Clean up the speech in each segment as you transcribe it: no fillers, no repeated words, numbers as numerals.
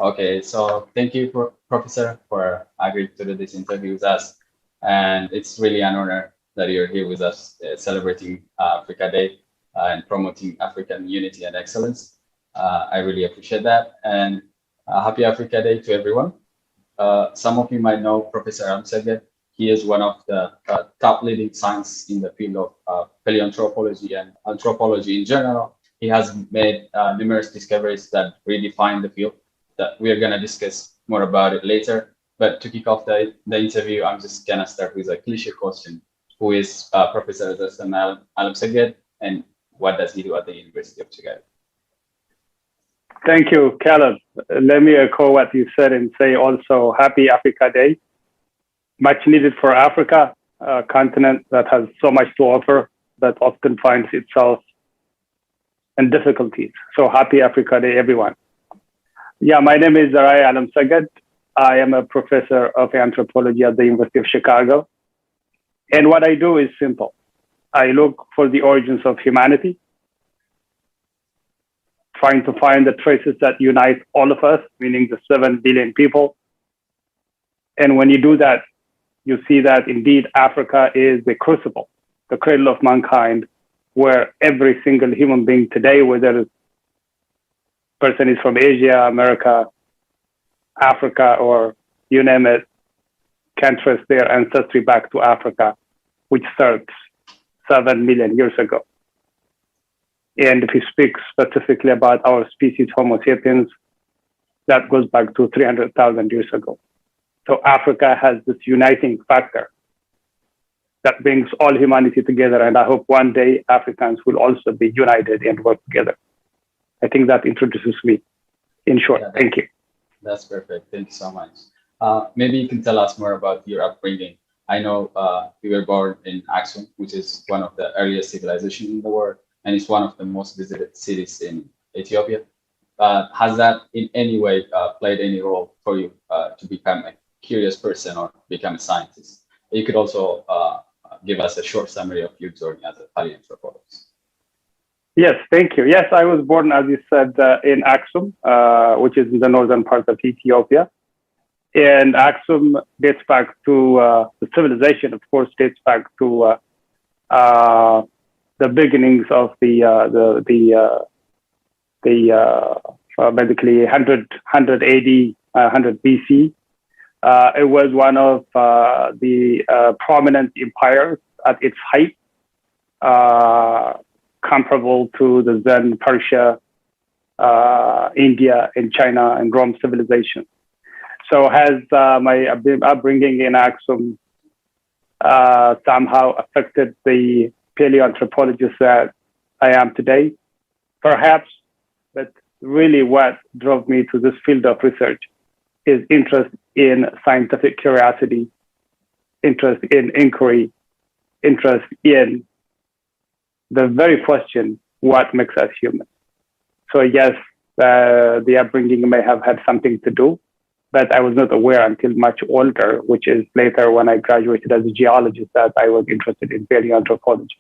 Okay, so thank you, Professor, for agreeing to do this interview with us. And it's really an honor that you're here with us, celebrating Africa Day and promoting African unity and excellence. I really appreciate that. And happy Africa Day to everyone. Some of you might know Professor Alemseged. He is one of the top leading scientists in the field of paleoanthropology and anthropology in general. He has made numerous discoveries that redefine the field that we are going to discuss more about it later. But to kick off the interview, I'm just going to start with a cliche question. Who is Professor Zeraaይ Alemseged, and what does he do at the University of Chicago? Thank you, Caleb. Let me echo what you said and say also happy Africa Day. Much needed for Africa, a continent that has so much to offer, but often finds itself in difficulties. So happy Africa Day, everyone. Yeah, my name is Zeraaይ Alemseged. I am a professor of anthropology at the University of Chicago. And what I do is simple. I look for the origins of humanity, trying to find the traces that unite all of us, meaning the 7 billion people. And when you do that, you see that indeed Africa is the crucible, the cradle of mankind, where every single human being today, whether the person is from Asia, America, Africa, or you name it, can trace their ancestry back to Africa, which starts 7 million years ago. And if we speak specifically about our species, Homo sapiens, that goes back to 300,000 years ago. So Africa has this uniting factor that brings all humanity together. And I hope one day Africans will also be united and work together. I think that introduces me in short. Yeah, thank you. That's perfect. Thank you so much. Maybe you can tell us more about your upbringing. I know you were born in Aksum, which is one of the earliest civilizations in the world, and it's one of the most visited cities in Ethiopia. Has that in any way played any role for you to become a curious person or become a scientist? You could also give us a short summary of your journey as a paleoanthropologist. Yes, thank you. Yes, I was born, as you said, in Aksum, which is in the northern part of Ethiopia. And Aksum dates back to the civilization, of course, dates back to the beginnings of the basically 100 AD, 100 BC. It was one of the prominent empires at its height, comparable to the then Persia, India, and China, and Rome civilization. So has my upbringing in Aksum somehow affected the paleoanthropologist that I am today? Perhaps, but really what drove me to this field of research is interest in scientific curiosity, interest in inquiry, interest in the very question, what makes us human? So yes, the upbringing may have had something to do, but I was not aware until much older, which is later when I graduated as a geologist, that I was interested in paleoanthropology.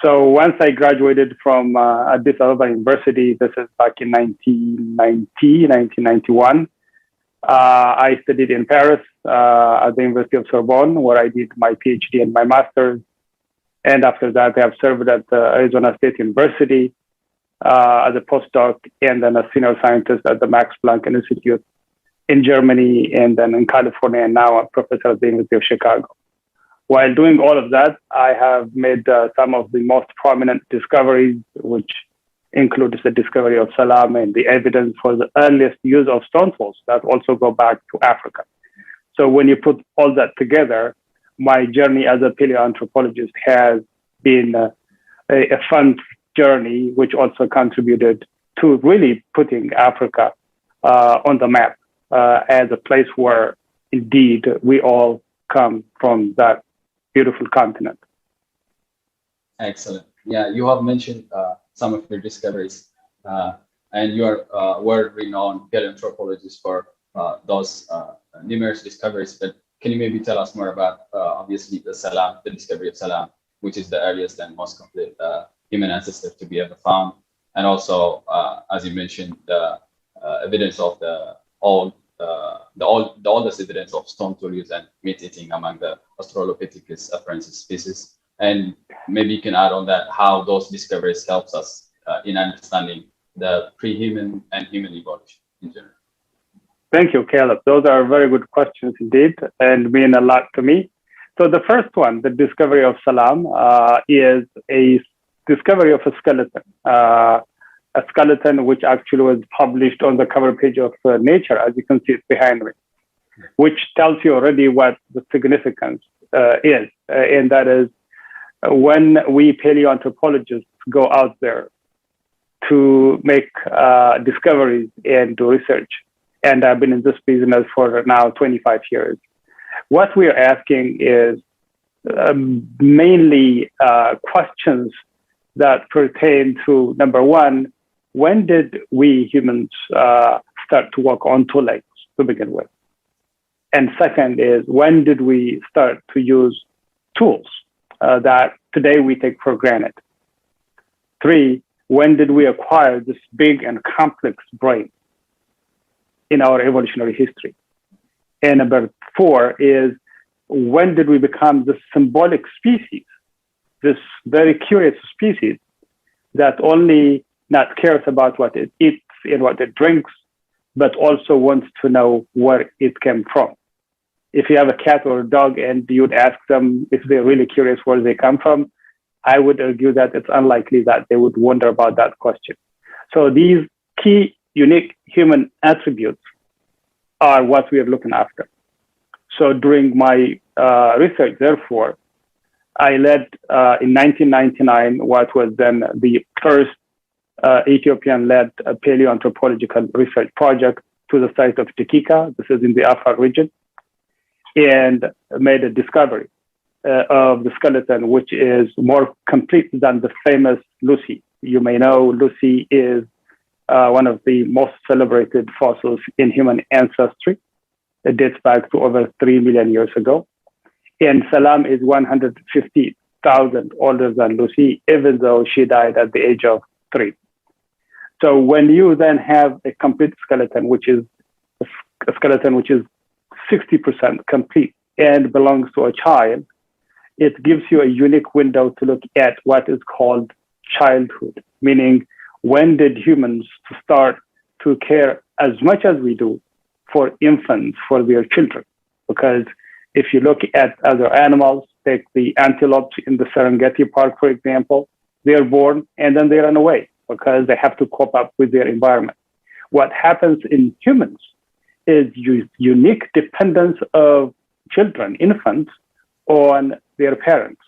So once I graduated from Addis Ababa University, this is back in 1991, I studied in Paris at the University of Sorbonne, where I did my PhD and my master's. And after that, I have served at Arizona State University as a postdoc and then a senior scientist at the Max Planck Institute in Germany and then in California, and now a professor at the University of Chicago. While doing all of that, I have made some of the most prominent discoveries, which includes the discovery of Salam and the evidence for the earliest use of stone tools that also go back to Africa. So when you put all that together, my journey as a paleoanthropologist has been a fun journey, which also contributed to really putting Africa on the map as a place where indeed we all come from that beautiful continent. Excellent. Yeah, you have mentioned some of your discoveries, and you are world-renowned paleoanthropologist for those numerous discoveries. But can you maybe tell us more about, obviously, the discovery of Salam, which is the earliest and most complete human ancestor to be ever found, and also, as you mentioned, the evidence of the oldest evidence of stone tool use and meat eating among the Australopithecus afarensis species. And maybe you can add on that how those discoveries helps us in understanding the pre-human and human evolution in general. Thank you, Caleb. Those are very good questions indeed, and mean a lot to me. So the first one, the discovery of Salam, is a discovery of a skeleton which actually was published on the cover page of Nature, as you can see it behind me, which tells you already what the significance is. And that is, when we paleoanthropologists go out there to make discoveries and do research, and I've been in this business for now 25 years, what we're asking is mainly questions that pertain to, number one, when did we humans start to walk on two legs to begin with? And second is, when did we start to use tools that today we take for granted? Three, when did we acquire this big and complex brain in our evolutionary history? And number four is, when did we become this symbolic species, this very curious species that only not cares about what it eats and what it drinks, but also wants to know where it came from? If you have a cat or a dog and you'd ask them if they're really curious where they come from, I would argue that it's unlikely that they would wonder about that question. So these key, unique human attributes are what we are looking after. So during my research, therefore, I led in 1999 what was then the first Ethiopian-led paleoanthropological research project to the site of Tikika. This is in the Afar region, and made a discovery of the skeleton, which is more complete than the famous Lucy. You may know Lucy is one of the most celebrated fossils in human ancestry. It dates back to over 3 million years ago. And Salam is 150,000 older than Lucy, even though she died at the age of 3. So when you then have a complete skeleton, which is a skeleton which is 60% complete and belongs to a child, it gives you a unique window to look at what is called childhood, meaning when did humans start to care as much as we do for infants, for their children? Because if you look at other animals, take the antelopes in the Serengeti Park, for example, they're born and then they run away because they have to cope up with their environment. What happens in humans is unique dependence of children, infants, on their parents.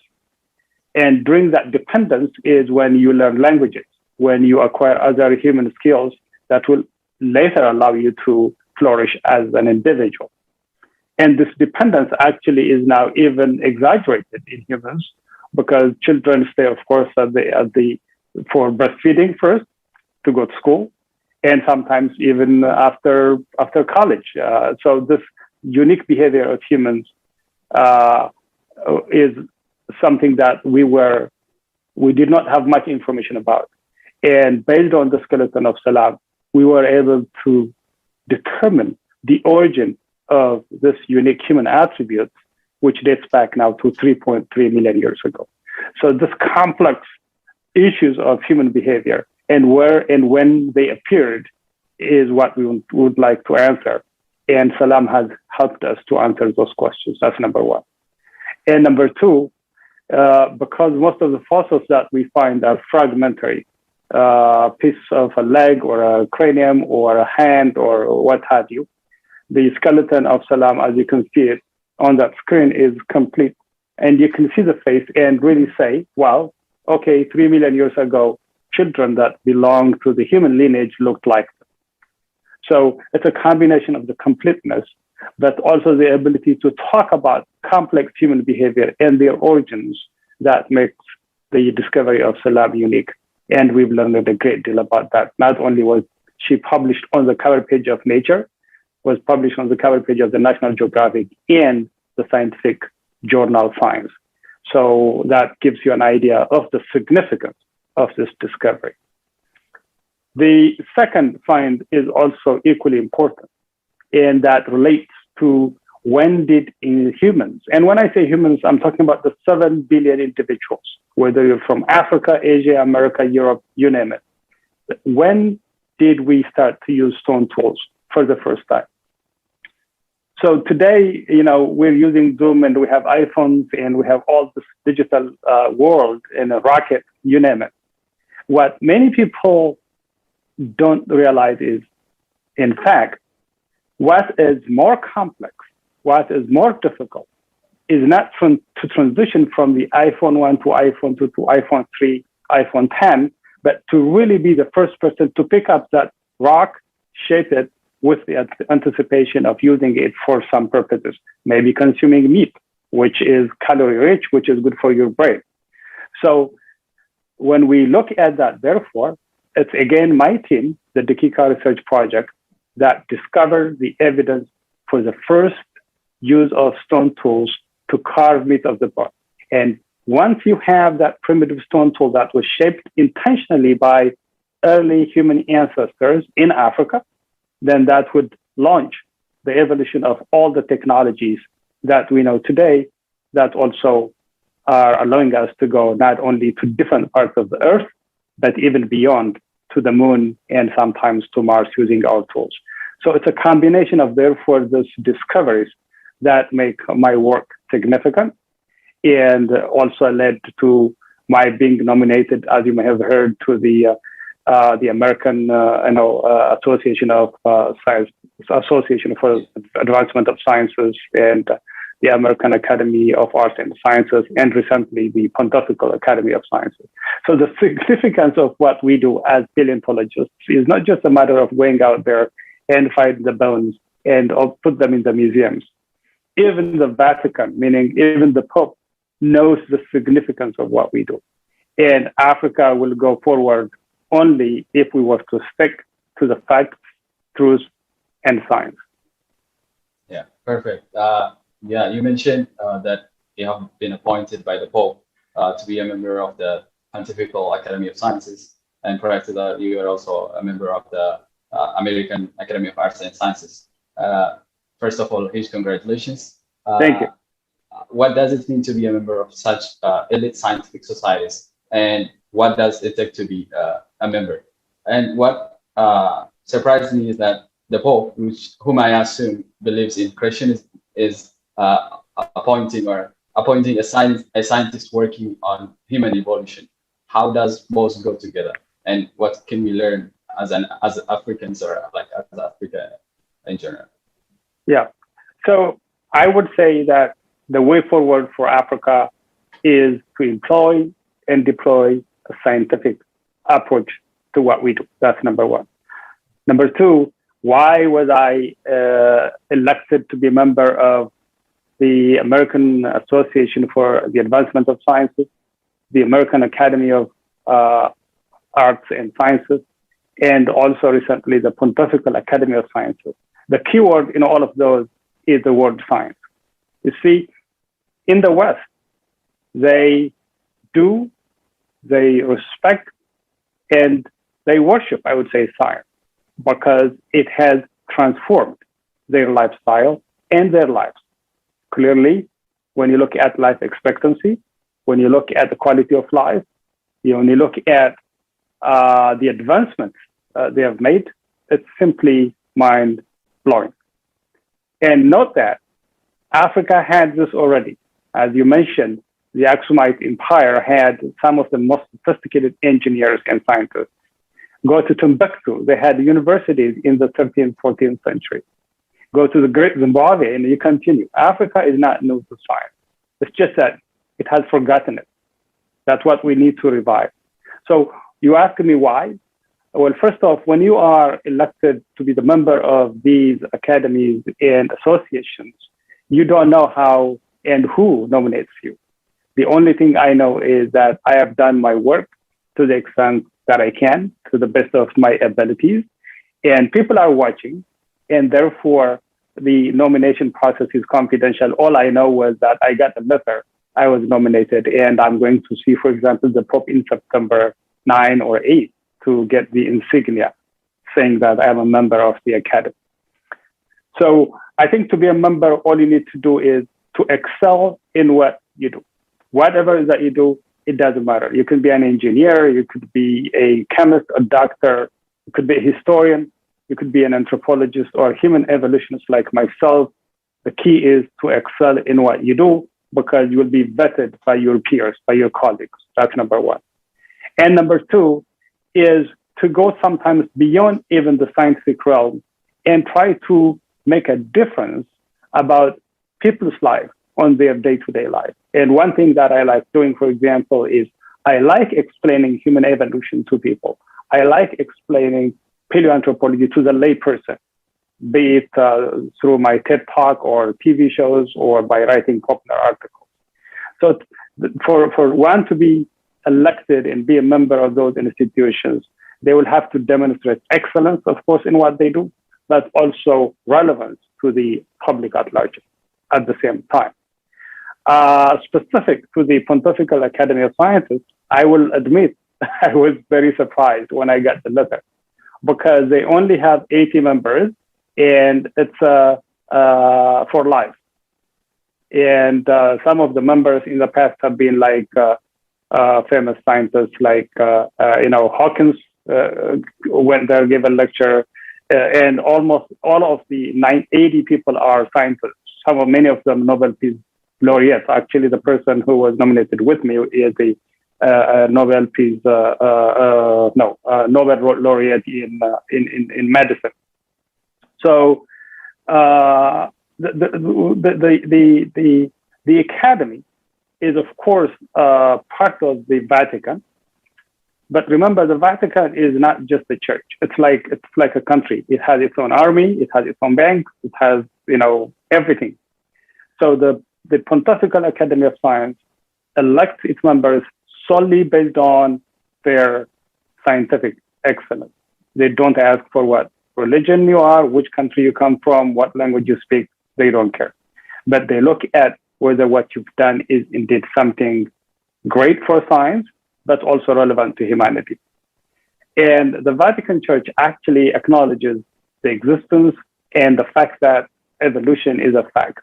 And during that dependence is when you learn languages, when you acquire other human skills that will later allow you to flourish as an individual. And this dependence actually is now even exaggerated in humans, because children stay, of course, for breastfeeding first, to go to school, and sometimes even after college. So this unique behavior of humans is something that we did not have much information about. And based on the skeleton of Salam, we were able to determine the origin of this unique human attribute, which dates back now to 3.3 million years ago. So this complex issues of human behavior and where and when they appeared is what we would like to answer. And Salam has helped us to answer those questions. That's number one. And number two, because most of the fossils that we find are fragmentary, piece of a leg or a cranium or a hand or what have you, the skeleton of Salam, as you can see it on that screen, is complete. And you can see the face and really say, wow, okay, 3 million years ago, children that belong to the human lineage looked like them. So it's a combination of the completeness, but also the ability to talk about complex human behavior and their origins that makes the discovery of Salam unique. And we've learned a great deal about that. Not only was she published on the cover page of Nature, was published on the cover page of the National Geographic and the scientific journal Science. So that gives you an idea of the significance of this discovery. The second find is also equally important, and that relates to when did humans, and when I say humans, I'm talking about the 7 billion individuals, whether you're from Africa, Asia, America, Europe, you name it. When did we start to use stone tools for the first time? So today, we're using Zoom and we have iPhones and we have all this digital world and a rocket, you name it. What many people don't realize is, in fact, what is more complex, what is more difficult is not to transition from the iPhone 1 to iPhone 2 to iPhone 3, iPhone 10, but to really be the first person to pick up that rock, shape it with the anticipation of using it for some purposes, maybe consuming meat, which is calorie rich, which is good for your brain. So when we look at that, therefore, it's again my team, the Dakika Research Project, that discovered the evidence for the first use of stone tools to carve meat of the bone. And once you have that primitive stone tool that was shaped intentionally by early human ancestors in Africa, then that would launch the evolution of all the technologies that we know today that also are allowing us to go not only to different parts of the earth, but even beyond to the moon and sometimes to Mars using our tools. So it's a combination of, therefore, those discoveries that make my work significant and also led to my being nominated, as you may have heard, to the American Association of Science, Association for Advancement of Sciences, and the American Academy of Arts and Sciences, and recently the Pontifical Academy of Sciences. So the significance of what we do as paleontologists is not just a matter of going out there and find the bones and put them in the museums. Even the Vatican, meaning even the Pope, knows the significance of what we do. And Africa will go forward only if we were to stick to the facts, truth, and science. Yeah, perfect. You mentioned that you have been appointed by the Pope to be a member of the Pontifical Academy of Sciences. And prior to that, you are also a member of the American Academy of Arts and Sciences. First of all, huge congratulations. Thank you. What does it mean to be a member of such elite scientific societies? And what does it take to be a member? And what surprised me is that the Pope, whom I assume believes in creationism, is appointing a scientist working on human evolution. How does both go together? And what can we learn as Africans or like as Africa in general? Yeah. So I would say that the way forward for Africa is to employ and deploy a scientific approach to what we do. That's number one. Number two, why was I elected to be a member of the American Association for the Advancement of Sciences, the American Academy of Arts and Sciences, and also recently the Pontifical Academy of Sciences? The key word in all of those is the word science. You see, in the West, they respect, and they worship, I would say, science, because it has transformed their lifestyle and their lives. Clearly, when you look at life expectancy, when you look at the quality of life, when you look at the advancements they have made, it's simply mind-blowing. And note that Africa had this already. As you mentioned, the Aksumite Empire had some of the most sophisticated engineers and scientists. Go to Timbuktu, they had universities in the 13th, 14th century. Go to the Great Zimbabwe, and you continue. Africa is not new to science. It's just that it has forgotten it. That's what we need to revive. So you ask me why? Well, first off, when you are elected to be the member of these academies and associations, you don't know how and who nominates you. The only thing I know is that I have done my work to the extent that I can, to the best of my abilities, and people are watching, and therefore the nomination process is confidential. All I know was that I got the letter, I was nominated, and I'm going to see, for example, the Pope in September 9 or 8 to get the insignia saying that I am a member of the academy. So I think to be a member, all you need to do is to excel in what you do. Whatever that you do, it doesn't matter. You could be an engineer, you could be a chemist, a doctor, you could be a historian, you could be an anthropologist or a human evolutionist like myself. The key is to excel in what you do, because you will be vetted by your peers, by your colleagues. That's number one. And number two is to go sometimes beyond even the scientific realm and try to make a difference about people's life on their day-to-day life. And one thing that I like doing, for example, is I like explaining human evolution to people. I like explaining paleoanthropology to the layperson, be it through my TED Talk or TV shows or by writing popular articles. So for one to be elected and be a member of those institutions, they will have to demonstrate excellence, of course, in what they do, but also relevance to the public at large at the same time. Specific to the Pontifical Academy of Sciences, I will admit I was very surprised when I got the letter, because they only have 80 members and it's for life. And some of the members in the past have been like famous scientists like, Hawkins went there, gave a lecture, and almost all of the 80 people are scientists. Many of them Nobel Peace laureates. Actually, the person who was nominated with me is a Nobel Peace, Nobel laureate in medicine. So the academy is, of course, part of the Vatican. But remember, the Vatican is not just a church. It's like a country. It has its own army. It has its own banks. It has, everything. So the Pontifical Academy of Science elects its members solely based on their scientific excellence. They don't ask for what religion you are, which country you come from, what language you speak. They don't care. But they look at whether what you've done is indeed something great for science, but also relevant to humanity. And the Vatican Church actually acknowledges the existence and the fact that evolution is a fact.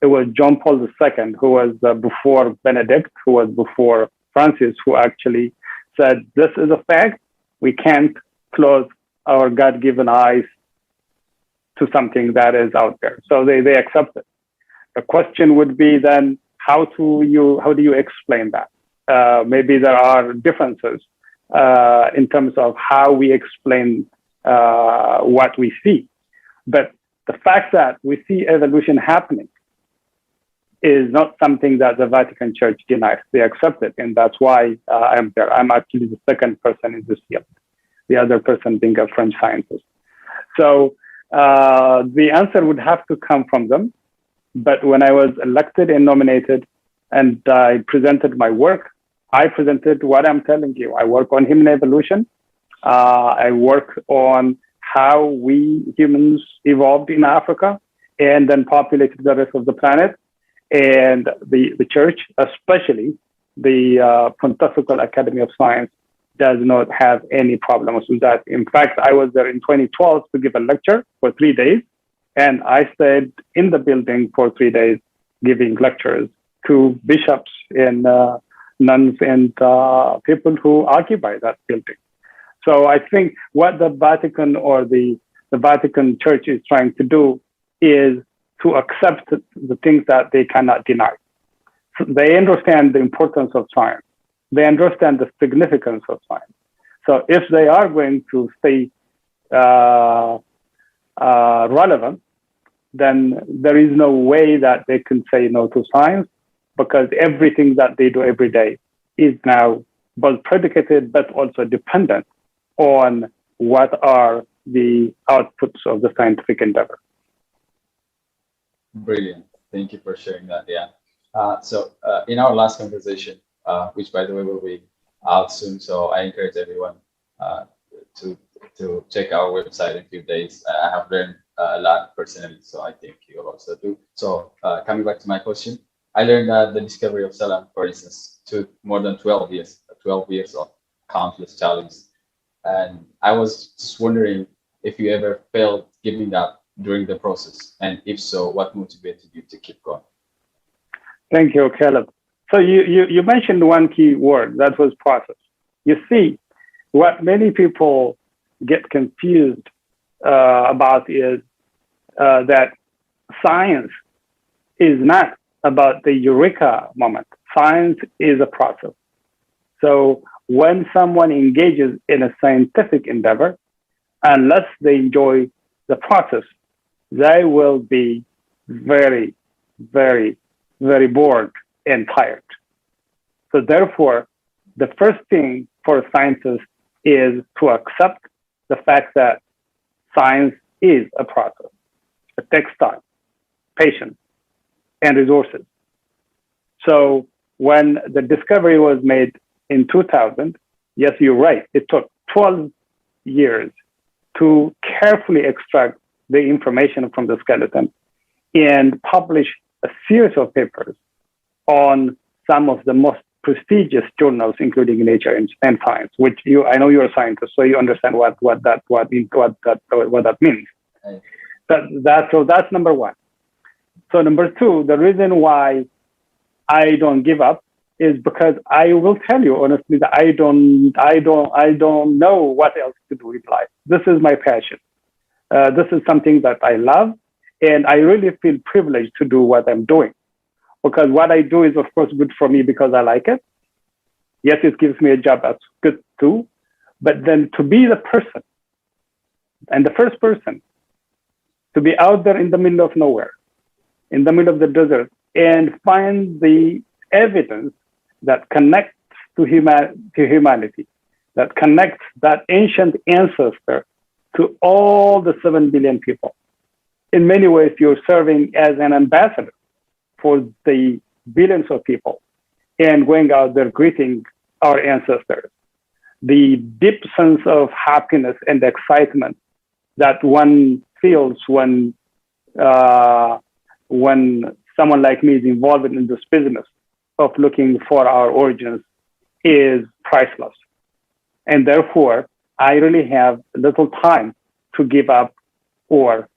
It was John Paul II, who was before Benedict, who was before Francis, who actually said, this is a fact. We can't close our God-given eyes to something that is out there. So they accept it. The question would be then, how do you explain that? Maybe there are differences in terms of how we explain what we see. But the fact that we see evolution happening is not something that the Vatican Church denies. They accept it, and that's why I'm there. I'm actually the second person in this field, the other person being a French scientist. So the answer would have to come from them. But when I was elected and nominated and I presented my work, I presented what I'm telling you. I work on human evolution. I work on how we humans evolved in Africa and then populated the rest of the planet. And the church, especially the Pontifical Academy of Science, does not have any problems with that. In fact, I was there in 2012 to give a lecture for 3 days. And I stayed in the building for 3 days giving lectures to bishops and nuns and people who occupy that building. So I think what the Vatican or the Vatican Church is trying to do is to accept the things that they cannot deny. So they understand the importance of science. They understand the significance of science. So if they are going to stay relevant, then there is no way that they can say no to science, because everything that they do every day is now both predicated but also dependent on what are the outputs of the scientific endeavor. Brilliant. Thank you for sharing that. Yeah. So in our last conversation, which by the way will be out soon, so I encourage everyone to check our website in a few days. I have learned a lot personally, so I think you'll also do. So coming back to my question, I learned that the discovery of selam, for instance, took more than 12 years of countless challenges. And I was just wondering if you ever felt giving up during the process, and if so, what motivated you to keep going? Thank you, Caleb. So you mentioned one key word, that was process. You see, what many people get confused about is that science is not about the eureka moment. Science is a process. So when someone engages in a scientific endeavor, unless they enjoy the process, they will be very, very, very bored and tired. So therefore, the first thing for scientists is to accept the fact that science is a process. It takes time, patience, and resources. So when the discovery was made in 2000, yes, you're right, it took 12 years to carefully extract the information from the skeleton and publish a series of papers on some of the most prestigious journals, including Nature and Science, which I know you're a scientist, so you understand what that means. So that's number one. So number two, the reason why I don't give up is because I will tell you honestly that I don't know what else to do with life. This is my passion. This is something that I love, and I really feel privileged to do what I'm doing, because what I do is, of course, good for me because I like it. Yes, it gives me a job that's good too, but then to be the person and the first person to be out there in the middle of nowhere, in the middle of the desert, and find the evidence that connects to humanity, that connects that ancient ancestor to all the 7 billion people. In many ways, you're serving as an ambassador for the billions of people and going out there greeting our ancestors. The deep sense of happiness and excitement that one feels when someone like me is involved in this business of looking for our origins is priceless. And therefore, I really have little time to give up or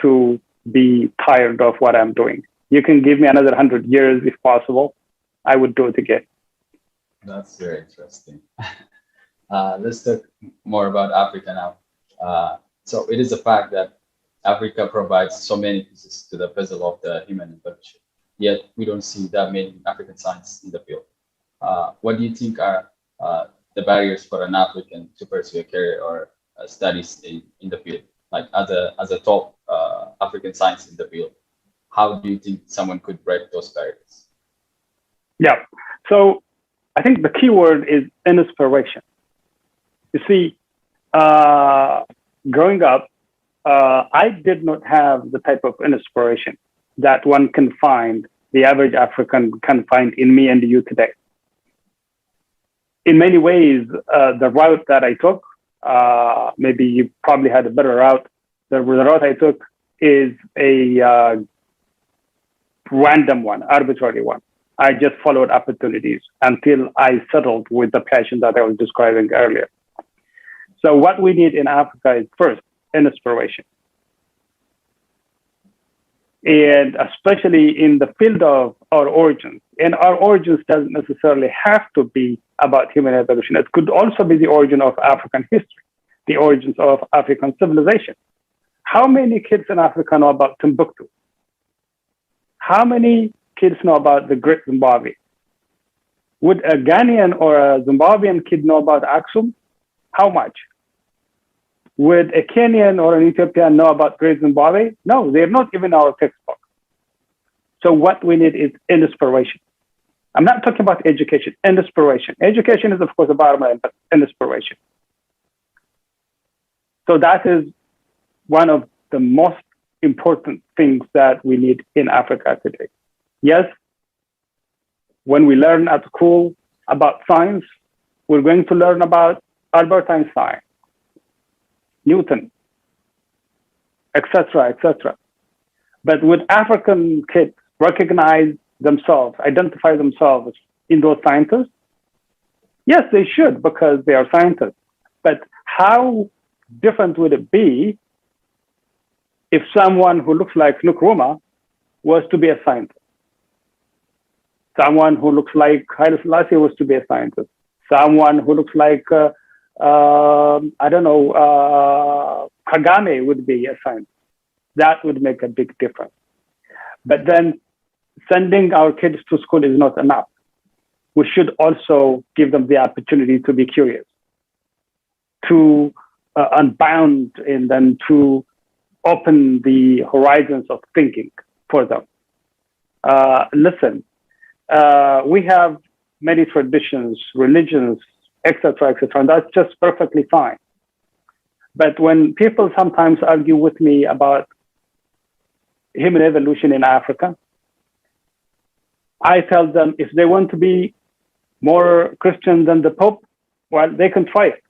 to be tired of what I'm doing. You can give me another 100 years if possible, I would do it again. That's very interesting. Let's talk more about Africa now. So it is a fact that Africa provides so many pieces to the puzzle of the human evolution, yet we don't see that many African scientists in the field. What do you think are the barriers for an African to pursue a career or studies in the field? Like as a top African scientist in the field, how do you think someone could break those barriers? Yeah, so I think the key word is inspiration. You see, growing up, I did not have the type of inspiration that one can find, the average African can find in me and you today. In many ways, the route that I took, maybe you probably had a better route. The route I took is a random one, arbitrary one. I just followed opportunities until I settled with the passion that I was describing earlier. So what we need in Africa is first, inspiration. And especially in the field of our origins. And our origins doesn't necessarily have to be about human evolution. It could also be the origin of African history, the origins of African civilization. How many kids in Africa know about Timbuktu? How many kids know about the Great Zimbabwe? Would a Ghanaian or a Zimbabwean kid know about Aksum? How much? Would a Kenyan or an Ethiopian know about Great Zimbabwe? No, they're not even our textbook. So what we need is inspiration. I'm not talking about education, inspiration. Education is, of course, the bottom line, but inspiration. So that is one of the most important things that we need in Africa today. Yes, when we learn at school about science, we're going to learn about Albert Einstein, Newton, etc., etc. But would African kids recognize themselves, identify themselves in those scientists? Yes, they should, because they are scientists. But how different would it be if someone who looks like Nkrumah was to be a scientist? Someone who looks like Haile Selassie was to be a scientist. Someone who looks like, Kagame would be a scientist. That would make a big difference. But then sending our kids to school is not enough. We should also give them the opportunity to be curious, to unbound, and then to open the horizons of thinking for them. Listen, we have many traditions, religions, etc., and that's just perfectly fine. But when people sometimes argue with me about human evolution in Africa, I tell them if they want to be more Christian than the Pope, well, they can try it.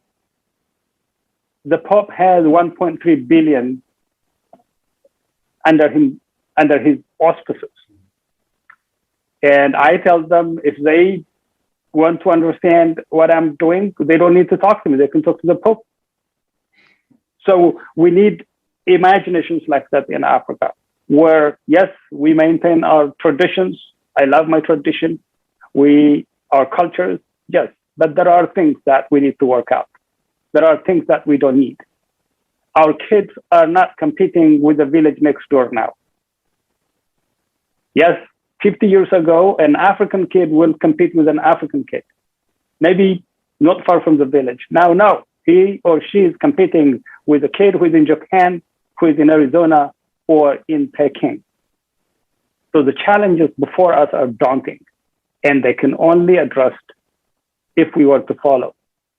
The Pope has 1.3 billion under his auspices. And I tell them if they want to understand what I'm doing, they don't need to talk to me. They can talk to the Pope. So we need imaginations like that in Africa, where, yes, we maintain our traditions. I love my tradition. Our cultures, yes, but there are things that we need to work out. There are things that we don't need. Our kids are not competing with the village next door now. Yes, 50 years ago, an African kid will compete with an African kid, maybe not far from the village. Now, no, he or she is competing with a kid who is in Japan, who is in Arizona, or in Peking. So the challenges before us are daunting, and they can only addressed if we were to follow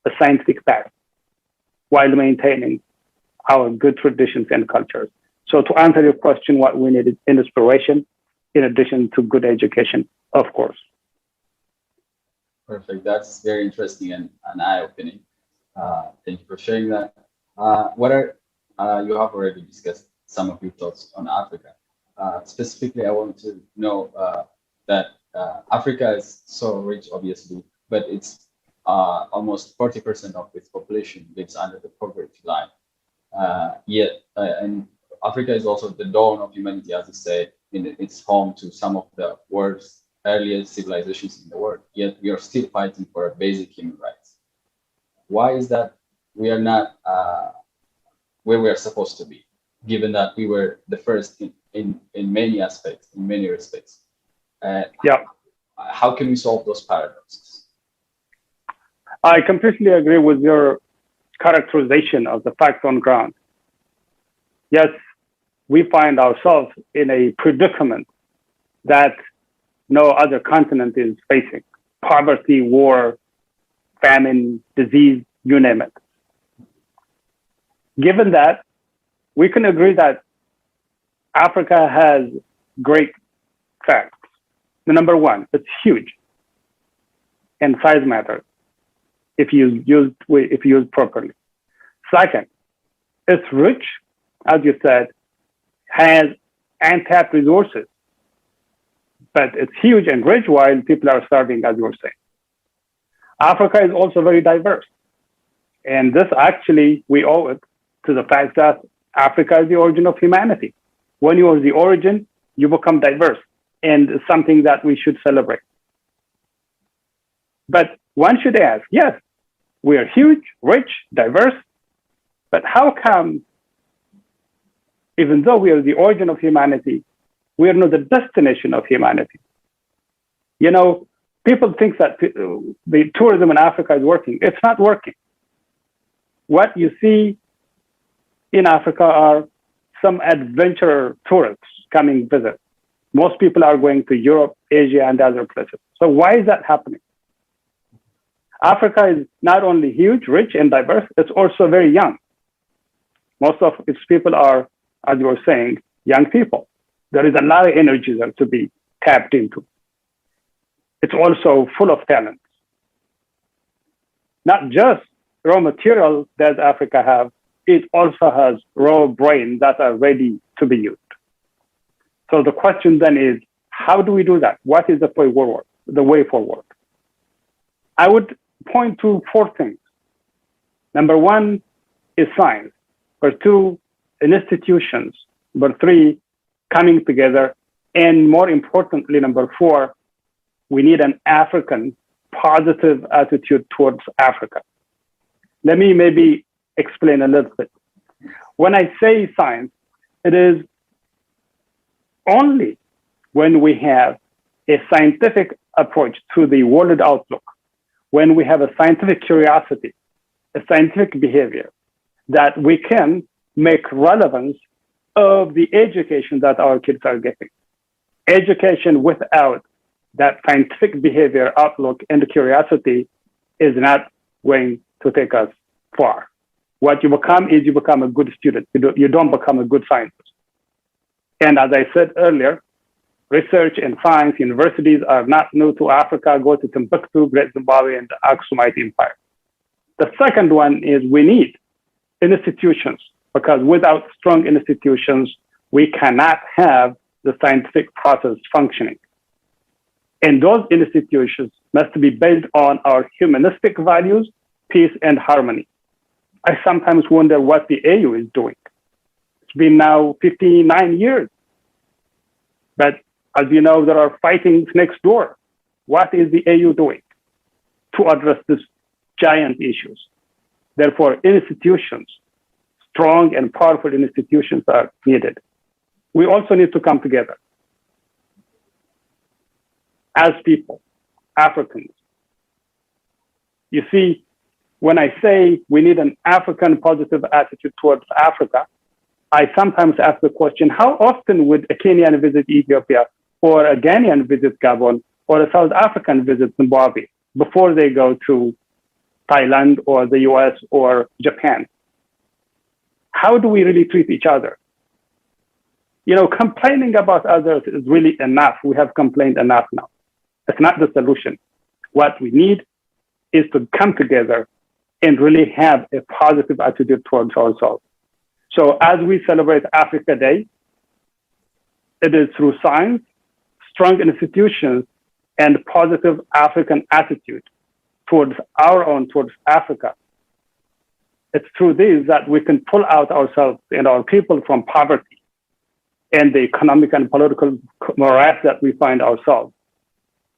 a scientific path while maintaining our good traditions and cultures. So to answer your question, what we need is inspiration in addition to good education, of course. Perfect. That's very interesting and eye-opening. Thank you for sharing that. You have already discussed some of your thoughts on Africa. Specifically, I want to know that Africa is so rich, obviously, but it's almost 40% of its population lives under the poverty line. And Africa is also the dawn of humanity, as you say. It's home to some of the world's earliest civilizations in the world. Yet we are still fighting for basic human rights. Why is that we are not where we are supposed to be, given that we were the first in many aspects, in many respects? How can we solve those paradoxes? I completely agree with your characterization of the facts on ground. Yes, we find ourselves in a predicament that no other continent is facing. Poverty, war, famine, disease, you name it. Given that, we can agree that Africa has great facts. The number one, it's huge, and size matters if used properly. Second, it's rich, as you said, has untapped resources, but it's huge and rich while people are starving, as you were saying. Africa is also very diverse, and this actually, we owe it to the fact that Africa is the origin of humanity. When you are the origin, you become diverse, and it's something that we should celebrate. But one should ask, yes, we are huge, rich, diverse, but how come, even though we are the origin of humanity, we are not the destination of humanity? You know, people think that the tourism in Africa is working. It's not working. What you see in Africa are some adventurer tourists coming visit. Most people are going to Europe, Asia, and other places. So why is that happening? Africa is not only huge, rich, and diverse, it's also very young. Most of its people are, as you were saying, young people. There is a lot of energy there to be tapped into. It's also full of talent. Not just raw material that Africa have, it also has raw brains that are ready to be used. So the question then is, how do we do that? What is the way forward? I would point to four things. Number one, is science. Number two, institutions. Number three, coming together. And more importantly, number four, we need an African positive attitude towards Africa. Let me maybe explain a little bit. When I say science, it is only when we have a scientific approach to the world outlook, when we have a scientific curiosity, a scientific behavior, that we can make relevance of the education that our kids are getting. Education without that scientific behavior, outlook, and curiosity is not going to take us far. What you become is you become a good student. You don't become a good scientist. And as I said earlier, research and science universities are not new to Africa. Go to Timbuktu, Great Zimbabwe, and the Aksumite Empire. The second one is we need institutions, because without strong institutions, we cannot have the scientific process functioning. And those institutions must be based on our humanistic values, peace, and harmony. I sometimes wonder what the AU is doing. It's been now 59 years. But as you know, there are fightings next door. What is the AU doing to address these giant issues? Therefore, institutions, strong and powerful institutions are needed. We also need to come together as people, Africans. You see, when I say we need an African positive attitude towards Africa, I sometimes ask the question, how often would a Kenyan visit Ethiopia, or a Ghanaian visit Gabon, or a South African visit Zimbabwe before they go to Thailand or the US or Japan? How do we really treat each other? You know, complaining about others is really enough. We have complained enough now. It's not the solution. What we need is to come together and really have a positive attitude towards ourselves. So as we celebrate Africa Day, it is through science, strong institutions, and positive African attitude towards towards Africa. It's through these that we can pull out ourselves and our people from poverty and the economic and political morass that we find ourselves,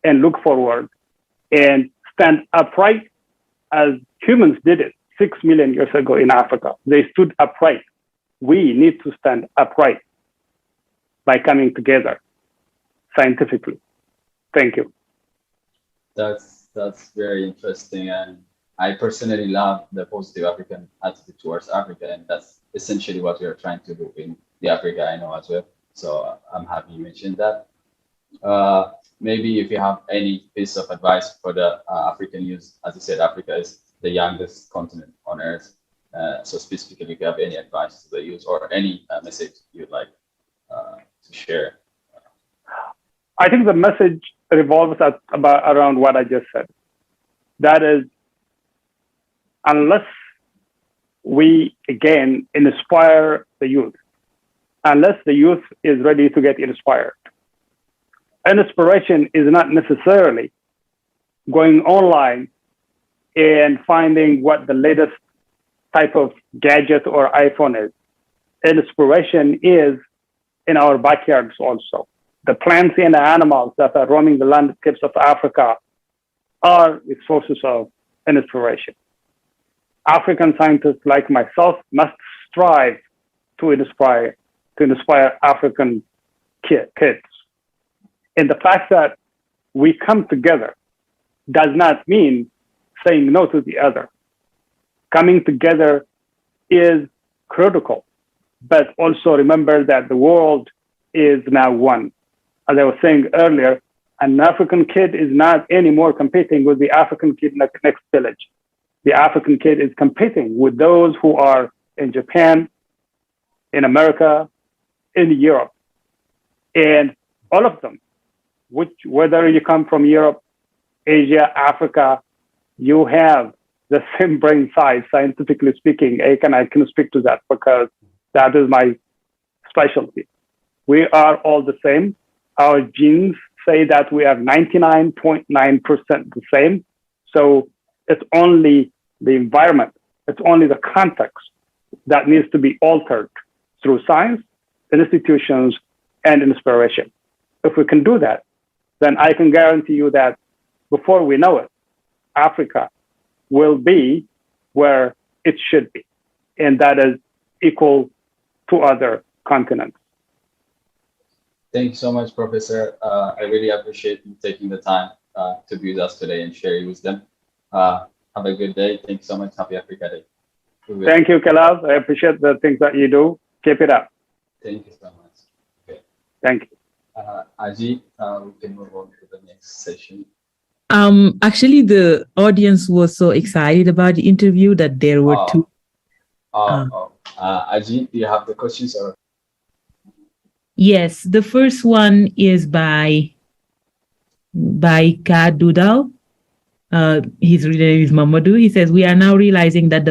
and look forward and stand upright as humans did it 6 million years ago in Africa. They stood upright. We need to stand upright by coming together scientifically. Thank you. That's very interesting, and I personally love the positive African attitude towards Africa, and that's essentially what we are trying to do in the Africa I know as well. So I'm happy you mentioned that. Maybe if you have any piece of advice for the African youth, as you said, Africa is the youngest continent on earth. So specifically, if you have any advice to the youth or any message you'd like to share. I think the message revolves around what I just said. That is, unless we, again, inspire the youth, unless the youth is ready to get inspired. Inspiration is not necessarily going online and finding what the latest type of gadget or iPhone is. Inspiration is in our backyards also. The plants and the animals that are roaming the landscapes of Africa are the sources of inspiration. African scientists like myself must strive to inspire African kids. And the fact that we come together does not mean saying no to the other. Coming together is critical, but also remember that the world is now one. As I was saying earlier, an African kid is not anymore competing with the African kid in the next village. The African kid is competing with those who are in Japan, in America, in Europe, and all of them, whether you come from Europe, Asia, Africa, you have the same brain size, scientifically speaking. I can speak to that because that is my specialty. We are all the same. Our genes say that we are 99.9% the same. So it's only the environment, it's only the context that needs to be altered through science, institutions, and inspiration. If we can do that, then I can guarantee you that before we know it, Africa will be where it should be, and that is equal to other continents. Thank you so much, Professor. I really appreciate you taking the time to be with us today and share your wisdom. Have a good day. Thank you so much. Happy Africa Day. Thank you, ቃልኣብ. I appreciate the things that you do. Keep it up. Thank you so much. Okay. Thank you. Aji, we can move on to the next session. Actually, the audience was so excited about the interview that there were two. Aji, do you have the questions or? Yes, the first one is by Ka Dudal. His reader is Mamadou. He says, we are now realizing that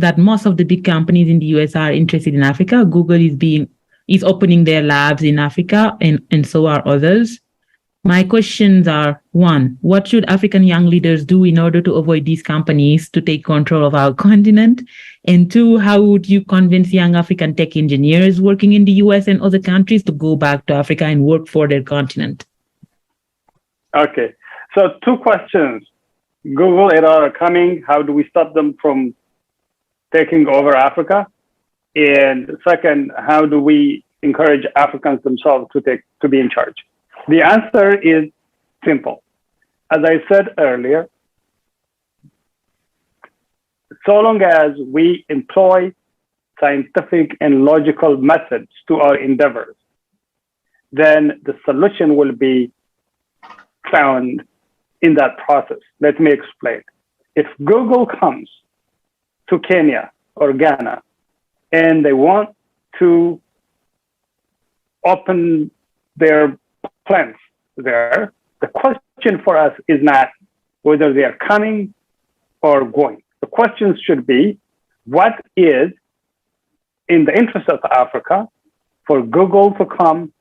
that most of the big companies in the US are interested in Africa. Google is opening their labs in Africa, and so are others. My questions are: one, what should African young leaders do in order to avoid these companies to take control of our continent? And two, how would you convince young African tech engineers working in the US and other countries to go back to Africa and work for their continent? Okay, so two questions. Google era are coming. How do we stop them from taking over Africa? And second, how do we encourage Africans themselves to be in charge? The answer is simple. As I said earlier, so long as we employ scientific and logical methods to our endeavors, then the solution will be found in that process. Let me explain. If Google comes to Kenya or Ghana and they want to open their plants there, the question for us is not whether they are coming or going. The question should be, what is in the interest of Africa for Google to come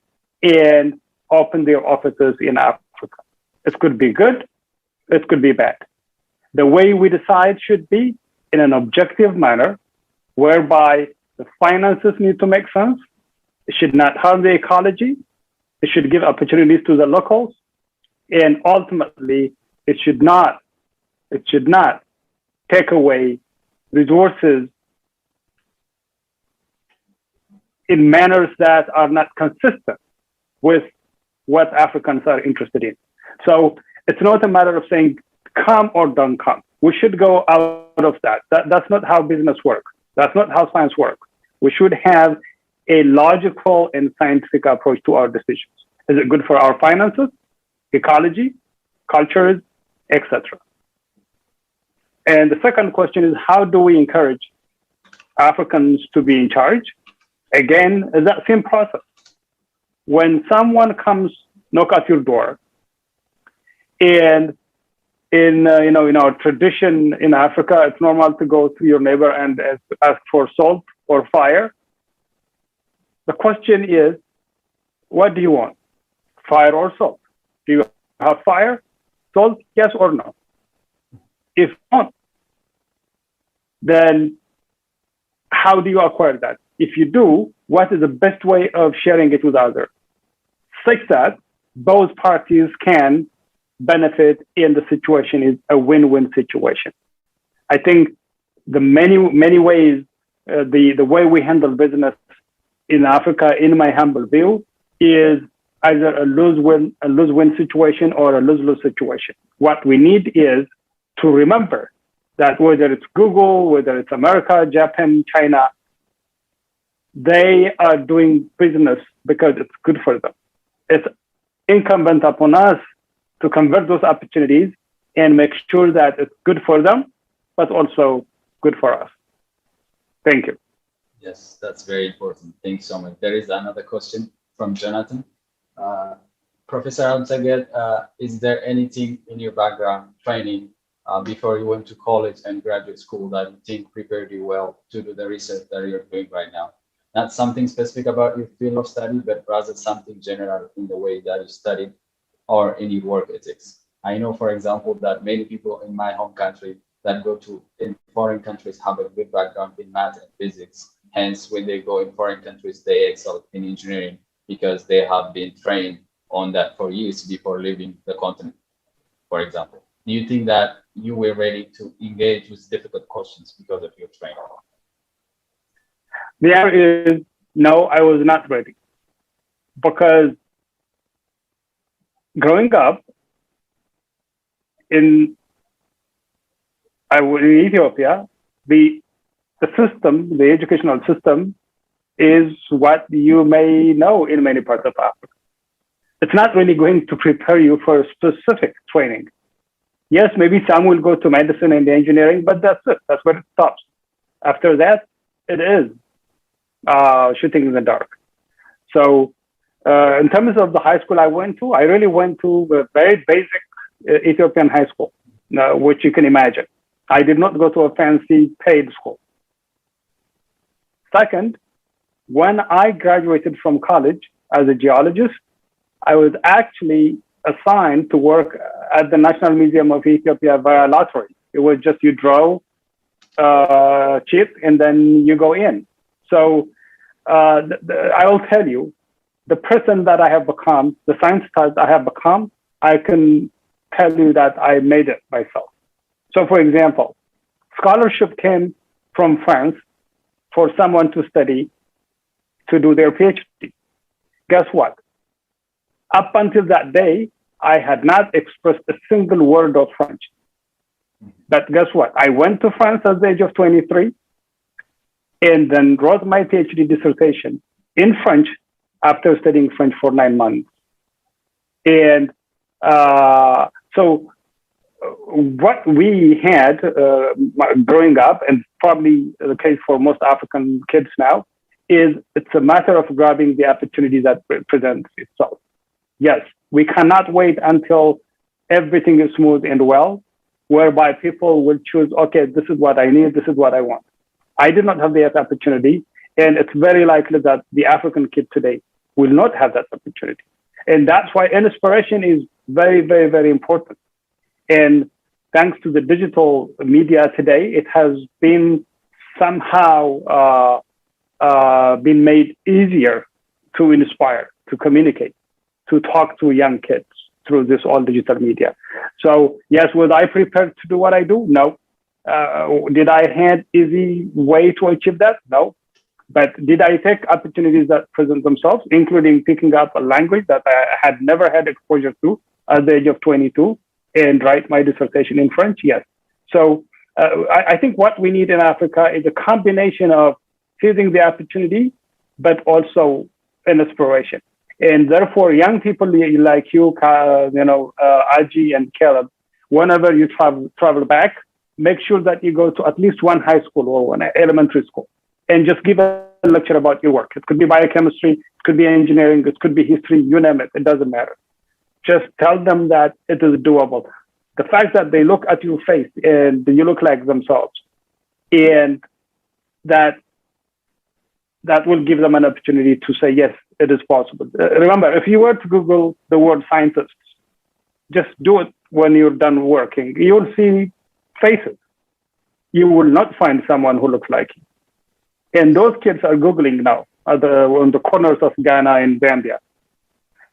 and open their offices in Africa? It could be good, it could be bad. The way we decide should be in an objective manner, whereby the finances need to make sense. It should not harm the ecology. It should give opportunities to the locals. And ultimately, it should not take away resources in manners that are not consistent with what Africans are interested in. So it's not a matter of saying come or don't come. We should go out of that. That's not how business works. That's not how science works. We should have a logical and scientific approach to our decisions. Is it good for our finances, ecology, cultures, etc.? And the second question is, how do we encourage Africans to be in charge? Again, it's that same process. When someone comes, knock at your door, and in our tradition in Africa, it's normal to go to your neighbor and ask for salt or fire. The question is, what do you want? Fire or salt? Do you have fire, salt, yes or no? If not, then how do you acquire that? If you do, what is the best way of sharing it with others, such that both parties can benefit and the situation is a win-win situation? I think the many ways, the way we handle business in Africa, in my humble view, is either a lose-win situation or a lose-lose situation. What we need is to remember that whether it's Google, whether it's America, Japan, China, they are doing business because it's good for them. It's incumbent upon us to convert those opportunities and make sure that it's good for them, but also good for us. Thank you. Yes, that's very important. Thanks so much. There is another question from Jonathan. Professor Alemseged, is there anything in your background training before you went to college and graduate school that you think prepared you well to do the research that you're doing right now? Not something specific about your field of study, but rather something general in the way that you studied or in your work ethics. I know, for example, that many people in my home country that go to in foreign countries have a good background in math and physics. Hence, when they go in foreign countries, they excel in engineering because they have been trained on that for years before leaving the continent, for example. Do you think that you were ready to engage with difficult questions because of your training? The answer is no, I was not ready. Because growing up in Ethiopia, the system, the educational system, is what you may know in many parts of Africa. It's not really going to prepare you for specific training. Yes, maybe some will go to medicine and engineering, but that's it. That's where it stops. After that, it is shooting in the dark. So in terms of the high school I went to, I really went to a very basic Ethiopian high school, which you can imagine. I did not go to a fancy paid school. Second, when I graduated from college as a geologist, I was actually assigned to work at the National Museum of Ethiopia via lottery. It was just you draw chip and then you go in. So I will tell you, the person that I have become, the scientist I have become, I can tell you that I made it myself. So for example, scholarship came from France for someone to study, to do their PhD. Guess what? Up until that day, I had not expressed a single word of French. But guess what? I went to France at the age of 23 and then wrote my PhD dissertation in French after studying French for 9 months. And so what we had growing up, and probably the case for most African kids now, is it's a matter of grabbing the opportunity that presents itself. Yes, we cannot wait until everything is smooth and well, whereby people will choose, okay, this is what I need, this is what I want. I did not have that opportunity, and it's very likely that the African kid today will not have that opportunity. And that's why inspiration is very, very, very important. And thanks to the digital media today, it has been somehow been made easier to inspire, to communicate, to talk to young kids through this all digital media. So yes, was I prepared to do what I do? No. Did I have easy way to achieve that? No. But did I take opportunities that present themselves, including picking up a language that I had never had exposure to at the age of 22 and write my dissertation in French? Yes. So I think what we need in Africa is a combination of seizing the opportunity, but also an inspiration. And therefore, young people like you, Aji and Caleb, whenever you travel back, make sure that you go to at least one high school or one elementary school and just give a lecture about your work. It could be biochemistry, it could be engineering, it could be history, you name it, it doesn't matter. Just tell them that it is doable. The fact that they look at your face and you look like themselves, and that will give them an opportunity to say, yes, it is possible. Remember, if you were to Google the word scientists, just do it when you're done working. You'll see faces. You will not find someone who looks like you. And those kids are Googling now on the corners of Ghana and Zambia.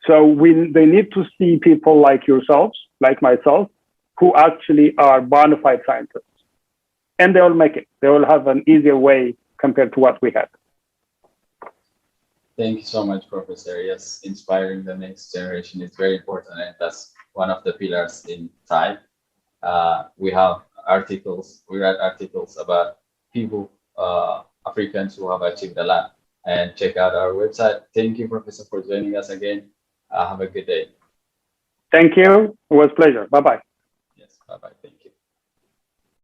So they need to see people like yourselves, like myself, who actually are bona fide scientists. And they will make it. They will have an easier way compared to what we had. Thank you so much, Professor. Yes, inspiring the next generation is very important, and that's one of the pillars in TIE. We have articles, we read articles about people, Africans who have achieved a lot, and check out our website. Thank you, Professor, for joining us again. Have a good day. Thank you. It was a pleasure. Bye-bye. Yes, bye-bye. Thank you.